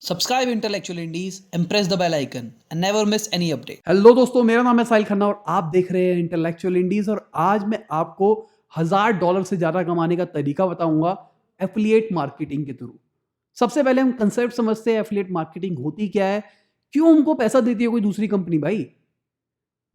Subscribe Intellectual Indies and press the bell icon and never miss any update. Hello दोस्तों, मेरा नाम है साहिल खन्ना और आप देख रहे हैं इंटेलेक्चुअल इंडीज। और आज मैं आपको $1000 से ज्यादा कमाने का तरीका बताऊंगा एफिलिएट मार्केटिंग के थ्रू। सबसे पहले हम कंसेप्ट समझते हैं एफिलिएट मार्केटिंग होती क्या है, क्यों हमको पैसा देती है कोई दूसरी कंपनी। भाई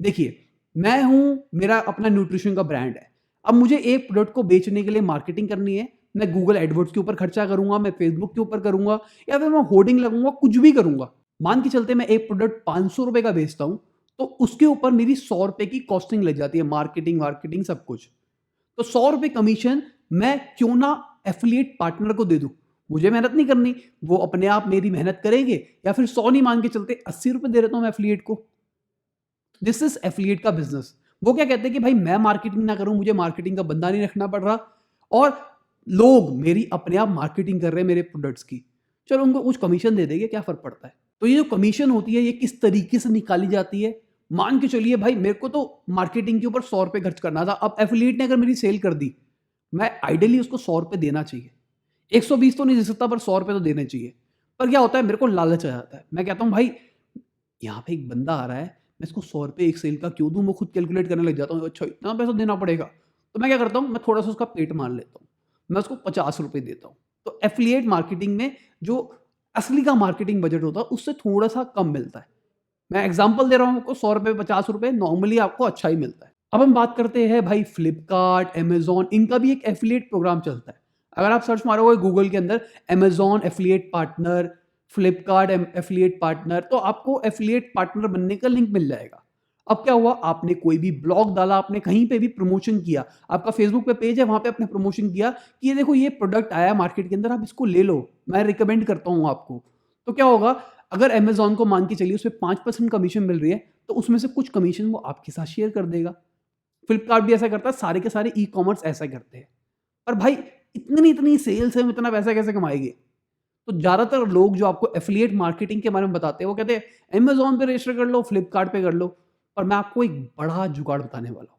देखिए, मैं हूं, मेरा अपना न्यूट्रिशन का ब्रांड है। अब मुझे एक प्रोडक्ट को बेचने के लिए मार्केटिंग करनी है। मैं गूगल एडवर्ड्स के ऊपर खर्चा करूंगा, मैं फेसबुक के ऊपर करूंगा, या फिर मैं होर्डिंग लगूंगा, कुछ भी करूंगा। मान के चलते मैं एक प्रोडक्ट 500 रुपए का बेचता हूं, तो उसके ऊपर मेरी 100 रुपए की कॉस्टिंग लग जाती है, मार्केटिंग वार्केटिंग सब कुछ। तो 100 रुपए कमीशन मैं क्यों ना एफिलिएट पार्टनर को दे दूं। मुझे मेहनत नहीं करनी, वो अपने आप मेरी मेहनत करेंगे। या फिर 100 नहीं मान के चलते, 80 रुपए दे देता हूं मैं एफिलिएट को। दिस इज एफिलिएट का बिजनेस। वो क्या कहते हैं कि भाई मैं मार्केटिंग ना करूं, मुझे मार्केटिंग का बंदा नहीं रखना पड़ रहा, और लोग मेरी अपने आप मार्केटिंग कर रहे हैं मेरे प्रोडक्ट्स की। चलो उनको कुछ कमीशन दे देंगे, क्या फर्क पड़ता है। तो ये जो कमीशन होती है, ये किस तरीके से निकाली जाती है। मान के चलिए भाई, मेरे को तो मार्केटिंग के ऊपर 100 रुपए खर्च करना था। अब एफिलिएट ने अगर मेरी सेल कर दी, मैं आइडियली उसको 100 रुपए देना चाहिए। 120 तो नहीं दे सकता, पर 100 रुपए तो देने चाहिए। पर क्या होता है, मेरे को लालच आ जाता है। मैं कहता हूँ भाई, यहाँ पे एक बंदा आ रहा है, मैं इसको 100 रुपए एक सेल का क्यों दूं। मैं खुद कैलकुलेट करने लग जाता हूँ, अच्छा इतना पैसा देना पड़ेगा। तो मैं क्या करता हूँ, मैं थोड़ा सा उसका पेट मार लेता हूँ, मैं उसको 50 रुपए देता हूँ। तो एफिलिएट मार्केटिंग में जो असली का मार्केटिंग बजट होता है, उससे थोड़ा सा कम मिलता है। मैं एग्जांपल दे रहा हूँ आपको, 100 रुपए 50 रुपए नॉर्मली आपको अच्छा ही मिलता है। अब हम बात करते हैं भाई फ्लिपकार्ट, अमेजॉन, इनका भी एक एफिलिएट प्रोग्राम चलता है। अगर आप सर्च मारोगे गूगल के अंदर Amazon affiliate partner, Flipkart affiliate partner, तो आपको एफिलिएट पार्टनर बनने का लिंक मिल जाएगा। अब क्या हुआ, आपने कोई भी ब्लॉग डाला, आपने कहीं पे भी प्रमोशन किया, आपका फेसबुक पे पेज है, वहां पे आपने प्रमोशन किया कि ये देखो ये प्रोडक्ट आया मार्केट के अंदर, आप इसको ले लो, मैं रिकमेंड करता हूं आपको। तो क्या होगा, अगर अमेजॉन को मान के चलिए उसमें 5% कमीशन मिल रही है, तो उसमें से कुछ कमीशन वो आपके साथ शेयर कर देगा। फ्लिपकार्ट भी ऐसा करता है, सारे के सारे ई कॉमर्स ऐसा करते हैं। पर भाई इतनी इतनी सेल्स है, इतना पैसा कैसे कमाएंगे। तो ज्यादातर लोग जो आपको एफिलिएट मार्केटिंग के बारे में बताते हैं, वो कहते हैं अमेजॉन पे रजिस्टर कर लो, फ्लिपकार्ट पे कर लो। पर मैं आपको एक बड़ा जुगाड़ बताने वाला हूँ।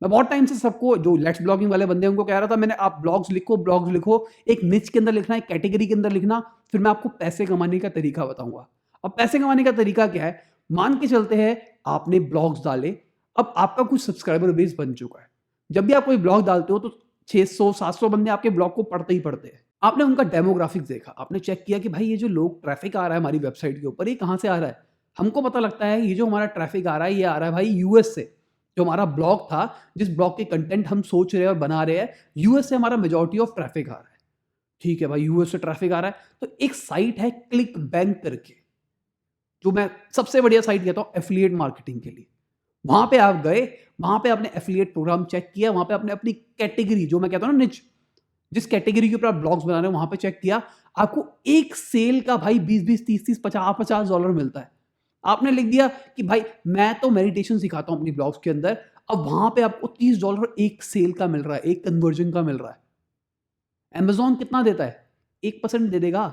मैं बहुत टाइम से सबको, जो लेट्स ब्लॉगिंग वाले बंदे हैं, उनको कह रहा था मैंने, आप ब्लॉग्स लिखो, एक निच के अंदर लिखना, एक कैटेगरी के अंदर लिखना, फिर मैं आपको पैसे कमाने का तरीका बताऊंगा। अब पैसे कमाने का तरीका क्या है, मान के चलते हैं आपने ब्लॉग्स डाले, अब आपका कुछ सब्सक्राइबर बेस बन चुका है। जब भी आप कोई ब्लॉग डालते हो, तो 600-700 बंदे आपके ब्लॉग को पढ़ते ही पढ़ते हैं। आपने उनका डेमोग्राफिक्स देखा, आपने चेक किया कि भाई ये जो लोग ट्रैफिक आ रहा है हमारी वेबसाइट के ऊपर, ये कहाँ से आ रहा है। हमको पता लगता है ये जो हमारा ट्रैफिक आ रहा है, ये आ रहा है भाई यूएस से। जो हमारा ब्लॉग था, जिस ब्लॉग के कंटेंट हम सोच रहे हैं और बना रहे हैं, यूएस से हमारा मेजॉरिटी ऑफ ट्रैफिक आ रहा है। ठीक है भाई, यूएस से ट्रैफिक आ रहा है, तो एक साइट है क्लिक बैंक करके, जो मैं सबसे बढ़िया साइट कहता हूँ एफिलिएट मार्केटिंग के लिए। वहां पे आप गए, वहां पे आपने एफिलिएट प्रोग्राम चेक किया, वहां पे आपने अपनी कैटेगरी, जो मैं कहता हूँ ना निच, जिस कैटेगरी के ऊपर आप ब्लॉग्स बना रहे हो, वहां पे चेक किया। आपको एक सेल का भाई 20-20, 30-30, 50-50 डॉलर मिलता है। आपने लिख दिया कि भाई मैं तो मेडिटेशन सिखाता हूं अपनी ब्लॉग्स के अंदर, अब वहां पे आपको $30 एक सेल का मिल रहा है, एक कन्वर्जन का मिल रहा है। अमेजॉन कितना देता है, 1% दे देगा,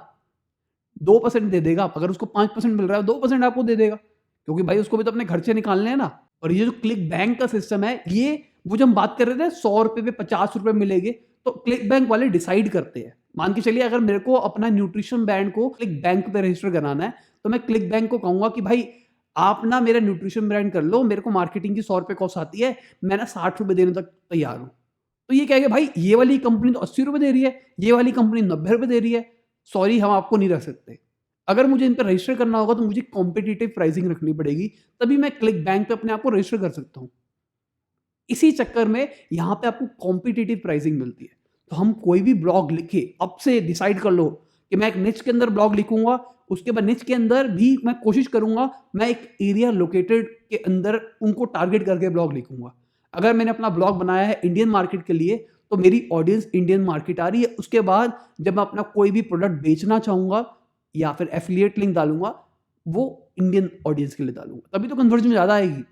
2% दे देगा। अगर उसको 5% मिल रहा है, 2% आपको दे देगा, क्योंकि भाई उसको भी तो अपने खर्चे निकालने हैं ना। और ये जो क्लिक बैंक का सिस्टम है, ये वो जो हम बात कर रहे थे 100 रुपए पे 50 रुपए मिलेंगे, तो क्लिक बैंक वाले डिसाइड करते हैं। मान के चलिए अगर मेरे को अपना न्यूट्रिशन ब्रांड को क्लिक बैंक पे रजिस्टर कराना है, तो मैं क्लिक बैंक को कहूंगा कि भाई आप ना मेरा न्यूट्रिशन ब्रांड कर लो, मेरे को मार्केटिंग की 100 रुपए कॉस्ट आती है, मैं ना 60 रुपए देने तक तैयार हूं। तो ये कहेगा भाई ये वाली कंपनी तो 80 रुपए दे रही है, ये वाली कंपनी 90 रुपए दे रही है, सॉरी हम आपको नहीं रख सकते। अगर मुझे इन पर रजिस्टर करना होगा, तो मुझे कॉम्पिटिटिव प्राइसिंग रखनी पड़ेगी, तभी मैं क्लिक बैंक पे अपने आप को रजिस्टर कर सकता हूं। इसी चक्कर में यहां पे आपको कॉम्पिटिटिव प्राइसिंग मिलती है। तो हम कोई भी ब्लॉग लिखे, अब से डिसाइड कर लो कि मैं एक निच के अंदर ब्लॉग लिखूंगा, उसके बाद निच के अंदर भी मैं कोशिश करूंगा मैं एक एरिया लोकेटेड के अंदर उनको टारगेट करके ब्लॉग लिखूंगा। अगर मैंने अपना ब्लॉग बनाया है इंडियन मार्केट के लिए, तो मेरी ऑडियंस इंडियन मार्केट आ रही है। उसके बाद जब मैं अपना कोई भी प्रोडक्ट बेचना चाहूंगा या फिर एफिलिएट लिंक डालूंगा, वो इंडियन ऑडियंस के लिए डालूंगा, तभी तो कन्वर्जन ज्यादा आएगी।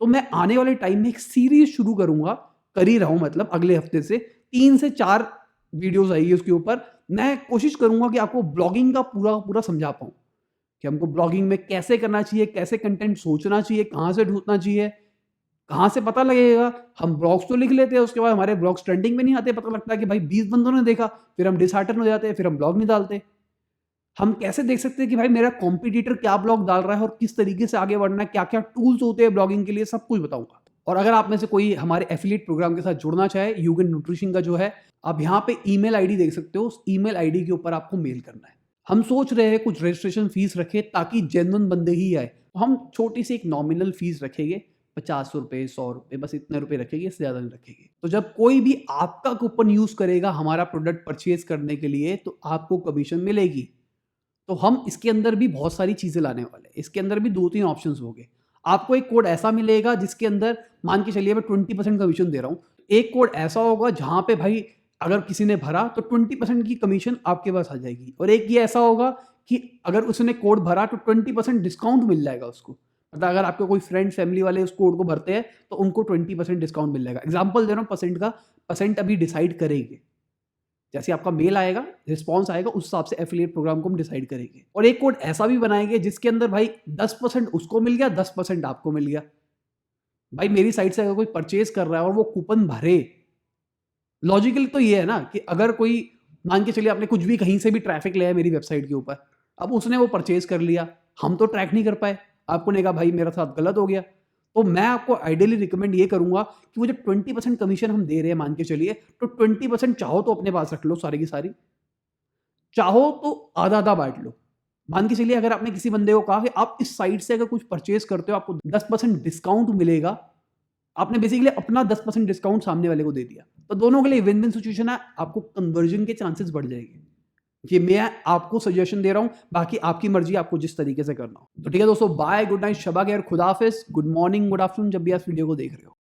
तो मैं आने वाले टाइम में एक सीरीज शुरू करूंगा, कर ही रहा हूं, मतलब अगले हफ्ते से 3 से 4 वीडियोस आएगी उसके ऊपर। मैं कोशिश करूंगा कि आपको ब्लॉगिंग का पूरा पूरा समझा पाऊं कि हमको ब्लॉगिंग में कैसे करना चाहिए, कैसे कंटेंट सोचना चाहिए, कहां से ढूंढना चाहिए, कहां से पता लगेगा। हम ब्लॉग्स तो लिख लेते हैं, उसके बाद हमारे ब्लॉग्स ट्रेंडिंग में नहीं आते, पता लगता है कि भाई 20 बंदों ने देखा, फिर हम डिसहार्टन हो जाते हैं, फिर हम ब्लॉग नहीं डालते। हम कैसे देख सकते हैं कि भाई मेरा कॉम्पिटिटर क्या ब्लॉग डाल रहा है और किस तरीके से आगे बढ़ना है, क्या क्या टूल्स होते हैं ब्लॉगिंग के लिए, सब कुछ बताऊंगा। और अगर आप में से कोई हमारे एफिलिएट प्रोग्राम के साथ जुड़ना चाहे, यूगन न्यूट्रिशन का जो है, आप यहाँ पे ईमेल आईडी देख सकते हो, उस ईमेल आईडी के ऊपर आपको मेल करना है। हम सोच रहे हैं कुछ रजिस्ट्रेशन फीस रखे ताकि जेन्युइन बंदे ही आए, तो हम छोटी सी एक नॉमिनल फीस रखेंगे, 50 रुपए, 100 रुपए, बस इतने रुपए रखेंगे, इससे ज़्यादा नहीं रखेंगे। तो जब कोई भी आपका कूपन यूज करेगा हमारा प्रोडक्ट परचेज करने के लिए, तो आपको कमीशन मिलेगी। तो हम इसके अंदर भी बहुत सारी चीज़ें लाने वाले हैं। इसके अंदर भी 2-3 ऑप्शंस होंगे। आपको एक कोड ऐसा मिलेगा जिसके अंदर मान के चलिए मैं 20% कमीशन दे रहा हूँ। एक कोड ऐसा होगा जहाँ पे भाई अगर किसी ने भरा तो 20% की कमीशन आपके पास आ जाएगी, और एक ये ऐसा होगा कि अगर उसने कोड भरा तो 20% डिस्काउंट मिल जाएगा उसको। मतलब अगर आपके कोई फ्रेंड फैमिली वाले उस कोड को भरते हैं तो उनको 20% डिस्काउंट मिल जाएगा। एग्जाम्पल दे रहा हूँ परसेंट का, परसेंट अभी डिसाइड करेंगे। जैसे आपका मेल आएगा, रिस्पॉन्स आएगा, उस हिसाब से एफिलिएट प्रोग्राम को हम डिसाइड करेंगे। और एक कोड ऐसा भी बनाएंगे जिसके अंदर भाई 10% उसको मिल गया, 10% आपको मिल गया। भाई मेरी साइड से अगर कोई परचेज कर रहा है और वो कूपन भरे, लॉजिकल तो ये है ना कि अगर कोई मान के चलिए आपने कुछ भी कहीं से भी ट्रैफिक लिया है मेरी वेबसाइट के ऊपर, अब उसने वो परचेज कर लिया, हम तो ट्रैक नहीं कर पाए, आपको ने कहा भाई मेरा साथ गलत हो गया, तो मैं आपको आइडियली रिकमेंड ये करूंगा कि वो जो 20% कमीशन हम दे रहे हैं मान के चलिए, तो 20% चाहो तो अपने पास रख लो सारी की सारी, चाहो तो आधा आधा बांट लो। मान के चलिए अगर आपने किसी बंदे को कहा कि आप इस साइट से अगर कुछ परचेज करते हो आपको 10% डिस्काउंट मिलेगा, आपने बेसिकली अपना 10% डिस्काउंट सामने वाले को दे दिया, तो दोनों के लिए विन विन सिचुएशन है, आपको कन्वर्जन के चांसेस बढ़ जाएंगे। ये मैं आपको सजेशन दे रहा हूं, बाकी आपकी मर्जी, आपको जिस तरीके से करना हो। तो ठीक है दोस्तों, बाय, गुड नाइट, शबा खैर, खुदा हाफिज, गुड मॉर्निंग, गुड आफ्टरनून, जब भी आप वीडियो को देख रहे हो।